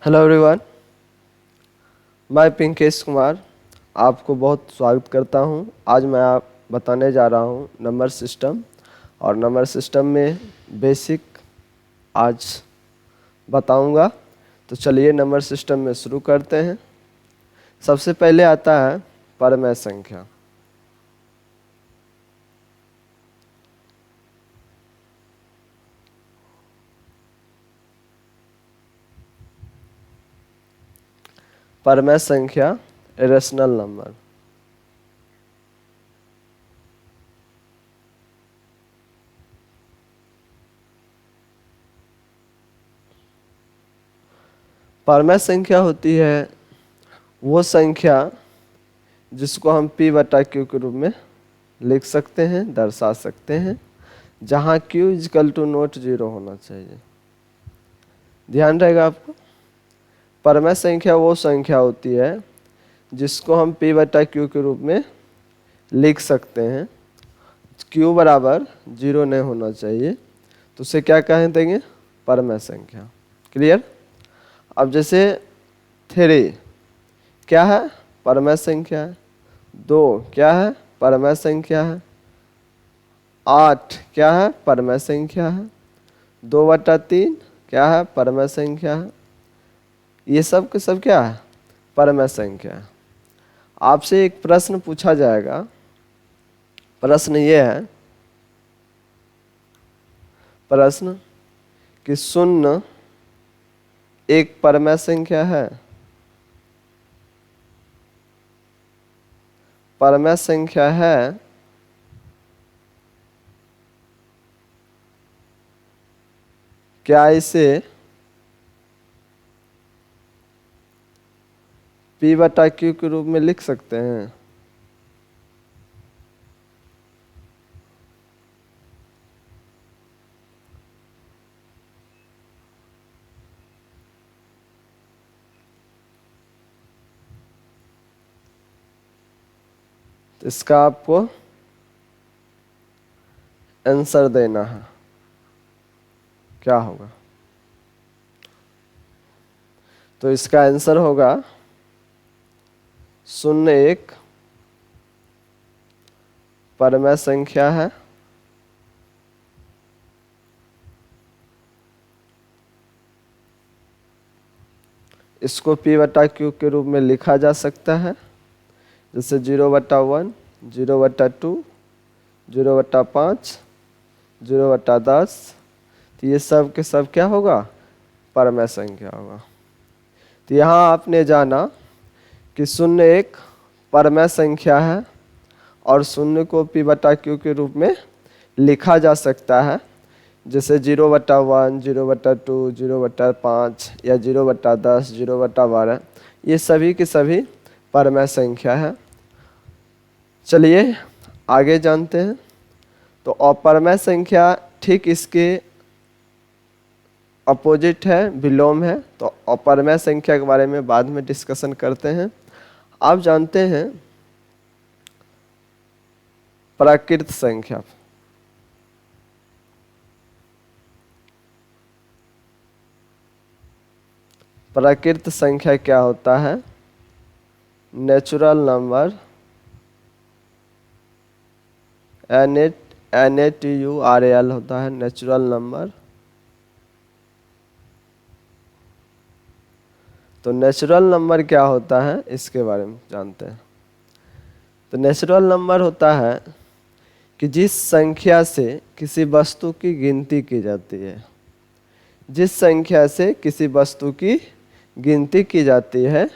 Hello everyone, मैं पिंकेश कुमार आपको बहुत स्वागत करता हूं। आज मैं आप बताने जा रहा हूं नंबर सिस्टम और नंबर सिस्टम में बेसिक आज बताऊंगा। तो चलिए नंबर सिस्टम में शुरू करते हैं। सबसे पहले आता है परमेय संख्या। परमेय संख्या इरेशनल नंबर। परमेय संख्या होती है वो संख्या जिसको हम p बटा क्यू के रूप में लिख सकते हैं, दर्शा सकते हैं, जहाँ q is equal to not zero होना चाहिए। ध्यान रहेगा आपको। परमेय संख्या वो संख्या होती है जिसको हम p बटा क्यू के रूप में लिख सकते हैं। q बराबर जीरो नहीं होना चाहिए, तो उसे क्या कह देंगे? परमेय संख्या। क्लियर? अब जैसे 3 क्या है? परमेय संख्या है। 2 क्या है? परमेय संख्या है। 8 क्या है? परमेय संख्या है। 2/3 क्या है? परमेय संख्या है। ये सब के सब क्या है? परमेय संख्या है। आपसे एक प्रश्न पूछा जाएगा। प्रश्न ये है, प्रश्न कि शून्य एक परमेय संख्या है। परमेय संख्या है क्या इसे p बटा क्यू के रूप में लिख सकते हैं? तो इसका आपको आंसर देना है। क्या होगा? तो इसका आंसर होगा 0 एक परमेय संख्या है। इसको p बटा क्यू के रूप में लिखा जा सकता है, जैसे 0/1, 0/2, 0/5, 0/10। तो ये सब के सब क्या होगा? परमेय संख्या होगा। तो यहाँ आपने जाना कि 0 एक परमेय संख्या है और 0 को p बटा क्यू के रूप में लिखा जा सकता है, जैसे 0/1, 0/2, 0/5 या 0/10, 0/12। ये सभी के सभी परमेय संख्या है। चलिए आगे जानते हैं। तो अपरमेय संख्या ठीक इसके अपोजिट है, विलोम है। तो अपरमेय संख्या के बारे में बाद में डिस्कशन करते हैं। आप जानते हैं प्राकृत संख्या। प्राकृत संख्या क्या होता है? नेचुरल नंबर, NATURAL होता है नेचुरल नंबर। तो नेचुरल नंबर क्या होता है इसके बारे में जानते हैं। तो नेचुरल नंबर होता है कि जिस संख्या से किसी वस्तु की गिनती की जाती है, जिस संख्या से किसी वस्तु की गिनती की जाती है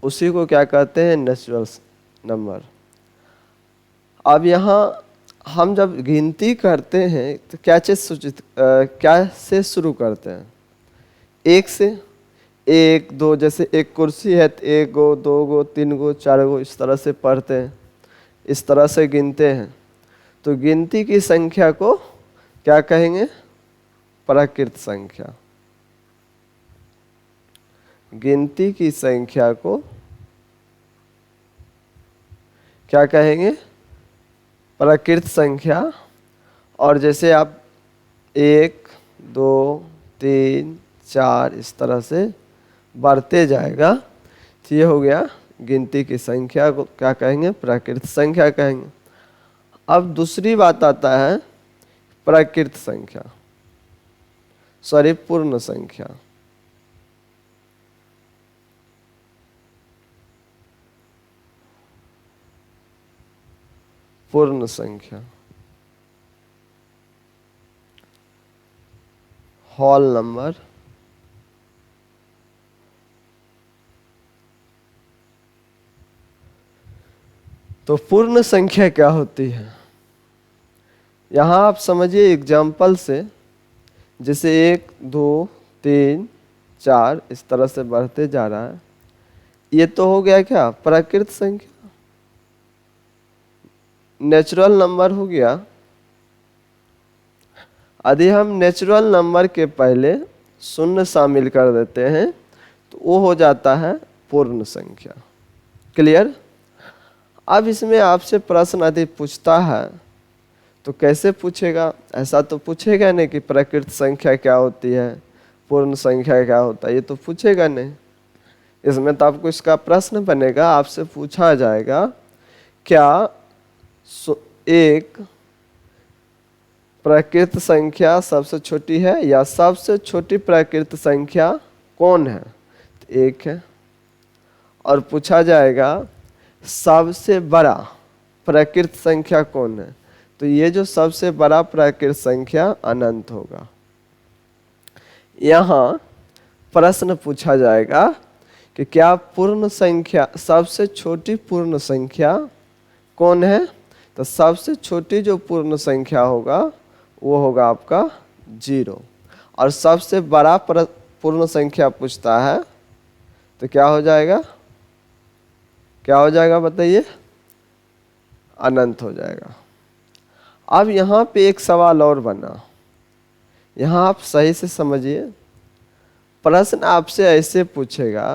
उसी को क्या कहते हैं? Natural number. अब यहाँ हम जब गिनती करते हैं तो क्या से शुरू करते हैं? 1 से। 1 2, जैसे एक कुर्सी है तो 1 गो, 2 गो, 3 गो, 4 गो, इस तरह से पढ़ते हैं, इस तरह से गिनते हैं। तो गिनती की संख्या को क्या कहेंगे? प्राकृत संख्या। गिनती की संख्या को क्या कहेंगे? प्राकृत संख्या। और जैसे आप 1 2 3 4 इस तरह से बढ़ते जाएगा। तो ये हो गया गिनती की संख्या को क्या कहेंगे, प्राकृत संख्या कहेंगे। अब दूसरी बात आता है प्राकृत संख्या, सॉरी पूर्ण संख्या। पूर्ण संख्या, होल नंबर, तो पूर्ण संख्या क्या होती है, यहाँ आप समझिए एग्जाम्पल से, जैसे 1 2 3 4 इस तरह से बढ़ते जा रहा है। ये तो हो गया क्या, प्राकृत संख्या, नेचुरल नंबर हो गया। यदि हम नेचुरल नंबर के पहले शून्य शामिल कर देते हैं तो वो हो जाता है पूर्ण संख्या। क्लियर। अब इसमें आपसे प्रश्न यदि पूछता है तो कैसे पूछेगा, ऐसा तो पूछेगा नहीं कि प्राकृत संख्या क्या होती है, पूर्ण संख्या क्या होता है, ये तो पूछेगा नहीं। इसमें तो आपको इसका प्रश्न बनेगा, आपसे पूछा जाएगा क्या एक प्राकृत संख्या सबसे छोटी है या सबसे छोटी प्राकृत संख्या कौन है, तो 1 है। और पूछा जाएगा सबसे बड़ा प्राकृत संख्या कौन है, तो ये जो सबसे बड़ा प्राकृत संख्या अनंत होगा। यहाँ प्रश्न पूछा जाएगा कि क्या पूर्ण संख्या, सबसे छोटी पूर्ण संख्या कौन है, तो सबसे छोटी जो पूर्ण संख्या होगा वो होगा आपका 0। और सबसे बड़ा पूर्ण संख्या पूछता है तो क्या हो जाएगा, क्या हो जाएगा बताइए, अनंत हो जाएगा। अब यहाँ पे एक सवाल और बना, यहाँ आप सही से समझिए। प्रश्न आपसे ऐसे पूछेगा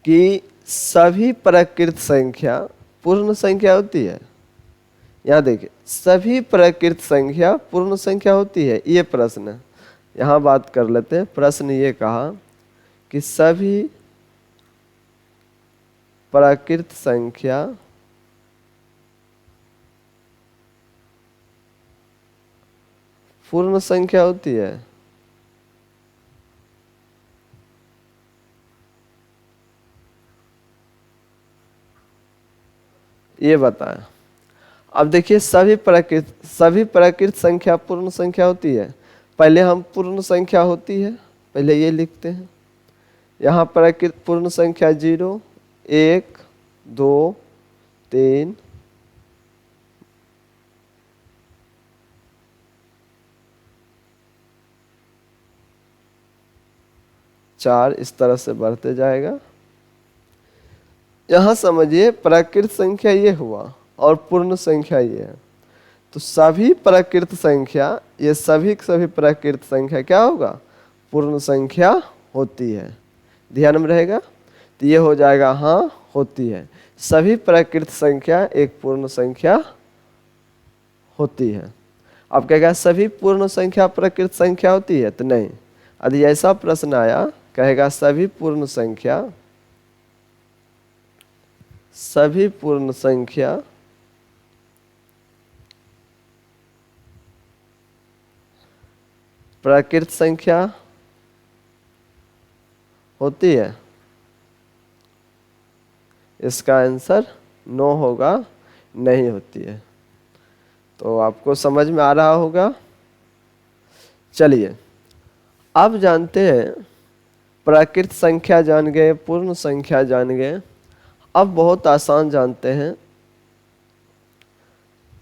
कि सभी प्राकृत संख्या पूर्ण संख्या होती है, यहाँ देखिए सभी प्राकृत संख्या पूर्ण संख्या होती है, ये प्रश्न है। यहाँ बात कर लेते हैं। प्रश्न ये कहा कि सभी प्राकृत संख्या पूर्ण संख्या होती है, ये बताएं। अब देखिए सभी प्राकृत संख्या पूर्ण संख्या होती है। पहले हम पूर्ण संख्या होती है पहले ये लिखते हैं। यहाँ प्राकृत पूर्ण संख्या 0 1 2 3 4 इस तरह से बढ़ते जाएगा। यहाँ समझिए प्राकृत संख्या ये हुआ और पूर्ण संख्या ये है, तो सभी प्राकृत संख्या, ये सभी प्राकृत संख्या क्या होगा, पूर्ण संख्या होती है। ध्यान में रहेगा। तो ये हो जाएगा हाँ होती है, सभी प्राकृत संख्या एक पूर्ण संख्या होती है। अब कहेगा सभी पूर्ण संख्या प्राकृत संख्या होती है, तो नहीं। यदि ऐसा प्रश्न आया कहेगा सभी पूर्ण संख्या प्राकृत संख्या होती है, इसका आंसर नो होगा, नहीं होती है। तो आपको समझ में आ रहा होगा। चलिए अब जानते हैं, प्राकृत संख्या जान गए, पूर्ण संख्या जान गए। अब बहुत आसान जानते हैं,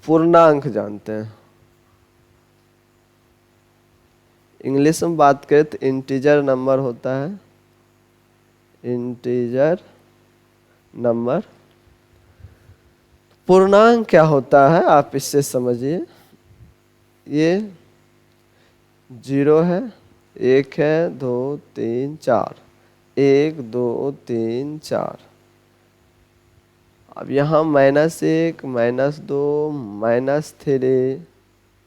पूर्णांक जानते हैं। इंग्लिश में बात करें तो इंटीजर नंबर होता है, इंटीजर नंबर। पूर्णांक क्या होता है आप इससे समझिए। ये 0 है, 1 है, 2 3 4, 1 2 3 4। अब यहाँ -1 -2 -3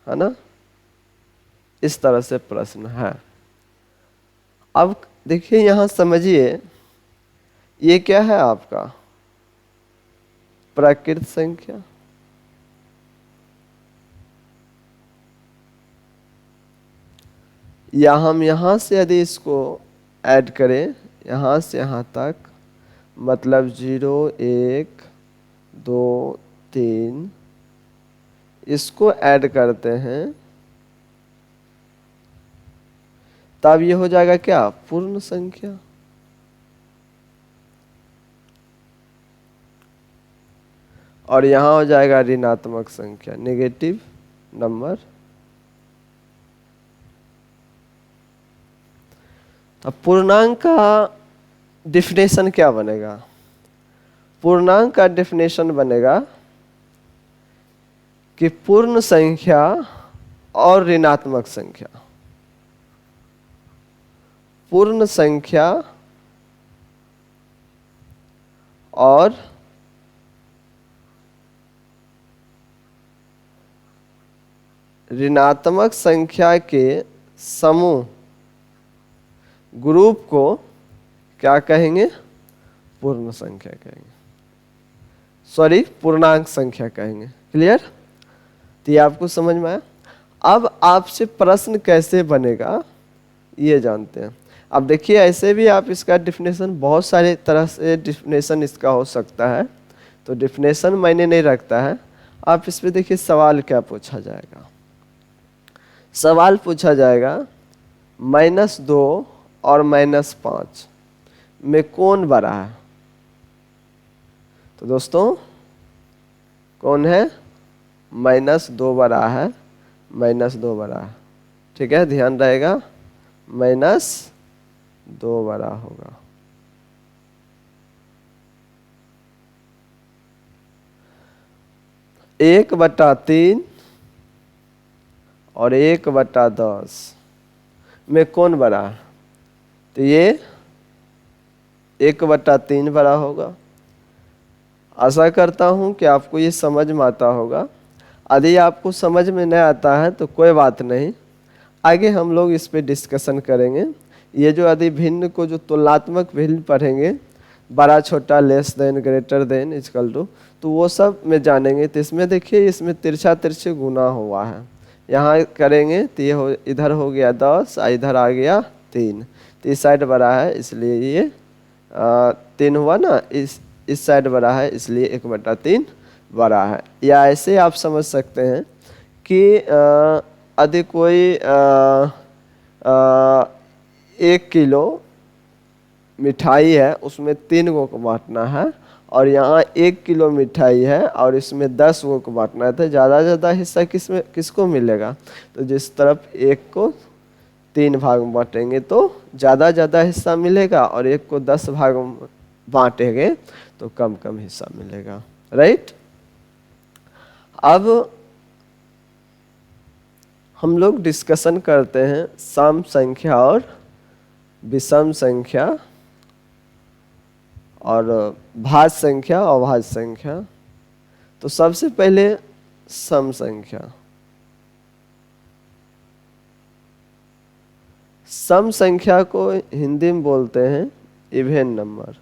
है ना, इस तरह से प्रश्न है। अब देखिए यहाँ समझिए, ये क्या है आपका प्राकृत संख्या। या हम यहाँ से यदि इसको ऐड करें यहाँ से यहाँ तक, मतलब 0 1 2 3, इसको ऐड करते हैं, तब ये हो जाएगा क्या, पूर्ण संख्या। और यहाँ हो जाएगा ऋणात्मक संख्या, नेगेटिव नंबर। अब पूर्णांक का डिफिनेशन क्या बनेगा? पूर्णांक का डिफिनेशन बनेगा कि पूर्ण संख्या और ऋणात्मक संख्या, पूर्ण संख्या और ऋणात्मक संख्या के समूह, ग्रुप को क्या कहेंगे, पूर्ण संख्या कहेंगे, सॉरी पूर्णांक संख्या कहेंगे। क्लियर? तो ये आपको समझ में आया। अब आपसे प्रश्न कैसे बनेगा ये जानते हैं। अब देखिए ऐसे भी आप इसका डिफिनेशन, बहुत सारे तरह से डिफिनेशन इसका हो सकता है, तो डिफिनेशन मायने नहीं रखता है। आप इस पे देखिए सवाल क्या पूछा जाएगा। सवाल पूछा जाएगा -2 और -5 में कौन बड़ा है? तो दोस्तों कौन है, -2 बड़ा है, -2 बड़ा है। ठीक है, ध्यान रहेगा, -2 बड़ा होगा। एक बटा 3 और 1/10 में कौन बड़ा है? तो ये 1/3 बड़ा होगा। आशा करता हूँ कि आपको ये समझ में आता होगा। यदि आपको समझ में नहीं आता है तो कोई बात नहीं, आगे हम लोग इस पे डिस्कशन करेंगे। ये जो यदि भिन्न को जो तुलनात्मक भिन्न पढ़ेंगे, बड़ा छोटा, less than, greater than, equal to, तो वो सब में जानेंगे। तो इसमें देखिए, इसमें तिरछा तिरछे गुना हुआ है, यहाँ करेंगे तो ये इधर हो गया 10, इधर आ गया 3, तो इस साइड बड़ा है इसलिए ये 3 हुआ ना, इस साइड बड़ा है इसलिए 1/3 बड़ा है। या ऐसे आप समझ सकते हैं कि यदि कोई 1 किलो मिठाई है, उसमें 3 गो को बांटना है, और यहाँ 1 किलो मिठाई है और इसमें 10 गो को बांटना है, तो ज़्यादा हिस्सा किसको मिलेगा? तो जिस तरफ 1 को 3 भाग में बांटेंगे तो ज़्यादा हिस्सा मिलेगा, और 1 को 10 भाग में बांटेंगे तो कम हिस्सा मिलेगा। राइट? अब हम लोग डिस्कशन करते हैं सम संख्या और विषम संख्या और भाज्य संख्या और अभाज्य संख्या। तो सबसे पहले सम संख्या। सम संख्या को हिंदी में बोलते हैं इवन नंबर।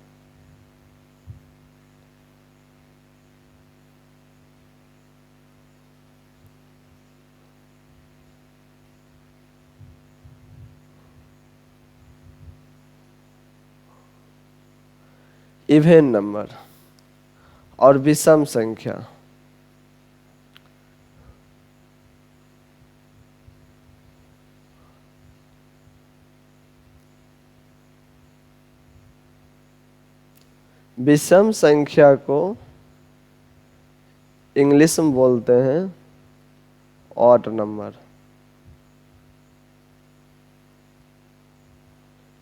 इवन नंबर और विषम संख्या। विषम संख्या को इंग्लिश में बोलते हैं ऑड नंबर।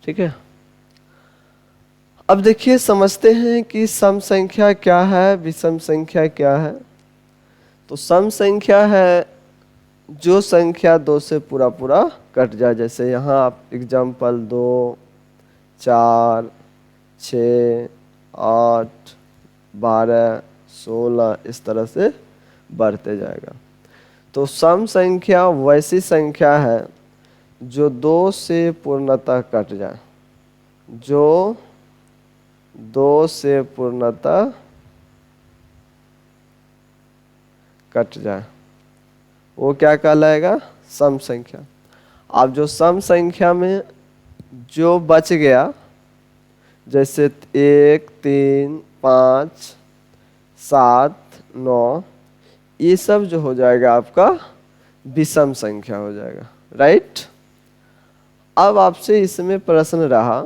ठीक है, अब देखिए समझते हैं कि सम संख्या क्या है, विषम संख्या क्या है। तो सम संख्या है जो संख्या 2 से पूरा कट जाए। जैसे यहाँ आप एग्जाम्पल 2 4 6 8 12 16 इस तरह से बढ़ते जाएगा। तो सम संख्या वैसी संख्या है जो 2 से पूर्णतः कट जाए, जो 2 से पूर्णतः कट जाए, वो क्या कहलाएगा? सम संख्या। अब जो सम संख्या में जो बच गया, जैसे 1, 3, 5, 7, 9, ये सब जो हो जाएगा आपका विषम संख्या हो जाएगा, राइट। अब आपसे इसमें प्रश्न रहा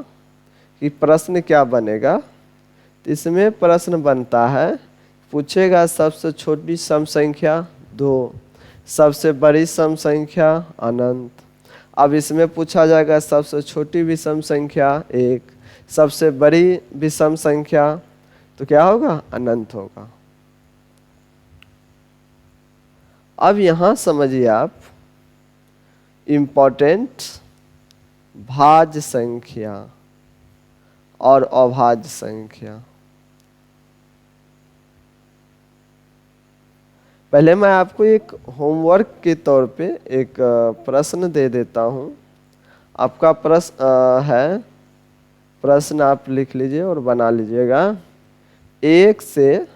कि प्रश्न क्या बनेगा, तो इसमें प्रश्न बनता है, पूछेगा सबसे छोटी सम संख्या 2, सबसे बड़ी सम संख्या अनंत। अब इसमें पूछा जाएगा सबसे छोटी विषम संख्या 1, सबसे बड़ी विषम संख्या, तो क्या होगा? अनंत होगा। अब यहां समझिए आप इम्पोर्टेंट भाज्य संख्या और अभाज्य संख्या। पहले मैं आपको एक होमवर्क के तौर पे एक प्रश्न दे देता हूं। आपका प्रश्न है, प्रश्न आप लिख लीजिए और बना लीजिएगा। 1 से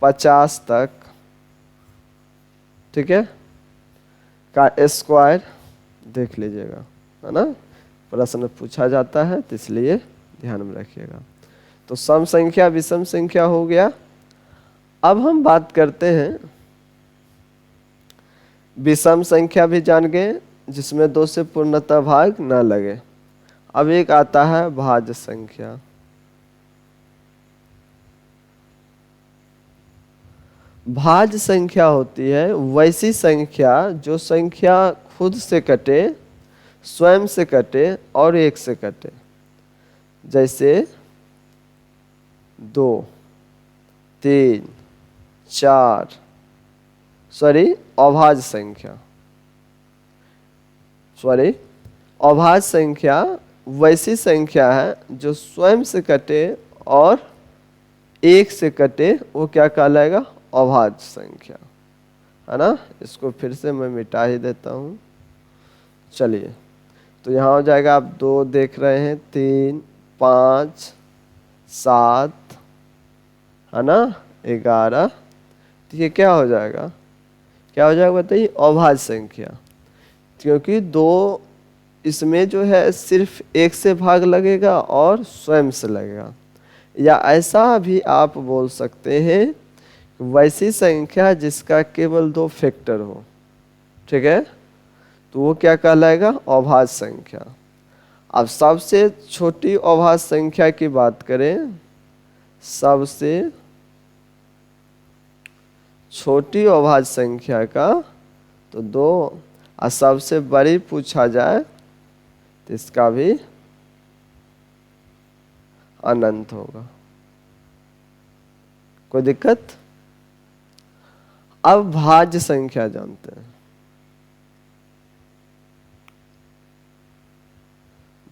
50 तक, ठीक है, का स्क्वायर देख लीजिएगा, है ना। प्रश्न पूछा जाता है तो इसलिए ध्यान में रखिएगा। तो सम संख्या विषम संख्या हो गया। अब हम बात करते हैं, विषम संख्या भी जान गए जिसमें 2 से पूर्णतः भाग न लगे। अब एक आता है भाज्य संख्या। भाज्य संख्या होती है वैसी संख्या जो संख्या खुद से कटे, स्वयं से कटे और 1 से कटे। जैसे 2, 3, 4, अभाज्य संख्या, अभाज्य संख्या वैसी संख्या है जो स्वयं से कटे और 1 से कटे, वो क्या कहलाएगा? अभाज्य संख्या, है ना। इसको फिर से मैं मिटा ही देता हूँ। चलिए, तो यहाँ हो जाएगा, आप 2 देख रहे हैं, 3, 5, 7, है ना, 11, तो ये क्या हो जाएगा? क्या हो जाएगा बताइए? अभाज्य संख्या। क्योंकि 2 इसमें जो है सिर्फ 1 से भाग लगेगा और स्वयं से लगेगा। या ऐसा भी आप बोल सकते हैं, वैसी संख्या जिसका केवल 2 फैक्टर हो, ठीक है, तो वो क्या कहलाएगा? अभाज्य संख्या। अब सबसे छोटी अभाज्य संख्या की बात करें, सबसे छोटी अभाज्य संख्या का तो 2, और सबसे बड़ी पूछा जाए तो इसका भी अनंत होगा। कोई दिक्कत? अब भाज्य संख्या जानते हैं।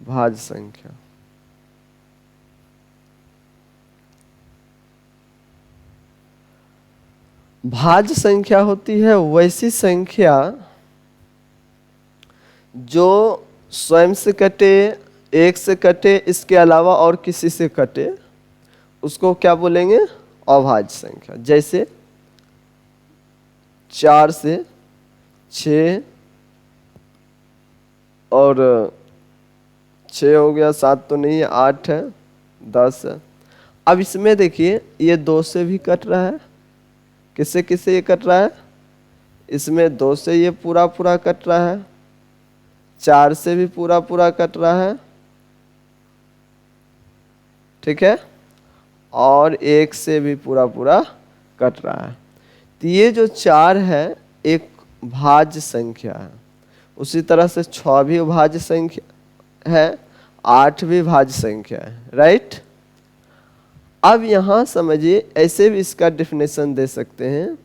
भाज्य संख्या, भाज्य संख्या होती है वैसी संख्या जो स्वयं से कटे, 1 से कटे, इसके अलावा और किसी से कटे, उसको क्या बोलेंगे? अभाज्य संख्या। जैसे 4 से 6 और 6 हो गया, 7 तो नहीं है, 8 है, 10 है। अब इसमें देखिए, ये 2 से भी कट रहा है। किससे किससे ये कट रहा है? इसमें 2 से ये पूरा पूरा कट रहा है, 4 से भी पूरा पूरा कट रहा है, ठीक है, और 1 से भी पूरा पूरा कट रहा है। तो ये जो 4 है एक भाज्य संख्या है। उसी तरह से 6 भी भाज्य संख्या है, 8 भी भाज्य संख्या है, राइट। अब यहाँ समझिए, ऐसे भी इसका डेफिनेशन दे सकते हैं,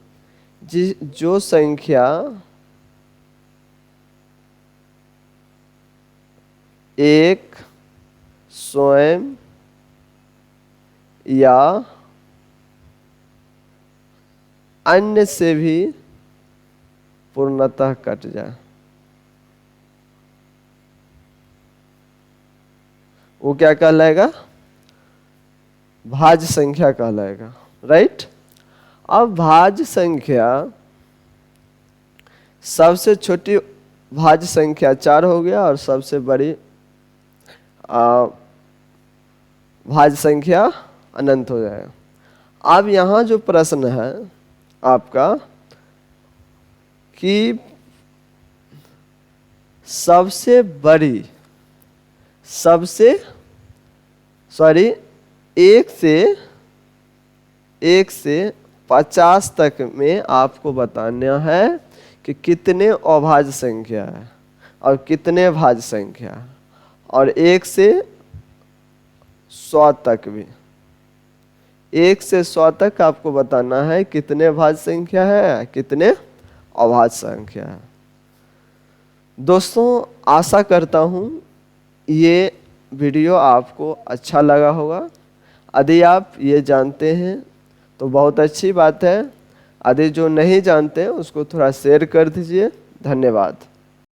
जो संख्या एक स्वयं या अन्य से भी पूर्णतः कट जाए, वो क्या कहलाएगा? भाज्य संख्या कहलाएगा, राइट। अब भाज्य संख्या, सबसे छोटी भाज्य संख्या 4 हो गया और सबसे बड़ी भाज्य संख्या अनंत हो जाएगा। अब यहाँ जो प्रश्न है आपका कि सबसे बड़ी, एक से 50 तक में आपको बताना है कि कितने अभाज्य संख्या है और कितने भाज्य संख्या है, और 1 से 100 तक भी, 1 से 100 तक आपको बताना है कितने भाज्य संख्या है, कितने अभाज्य संख्या है। दोस्तों, आशा करता हूँ ये वीडियो आपको अच्छा लगा होगा। यदि आप ये जानते हैं तो बहुत अच्छी बात है, यदि जो नहीं जानते उसको थोड़ा शेयर कर दीजिए। धन्यवाद।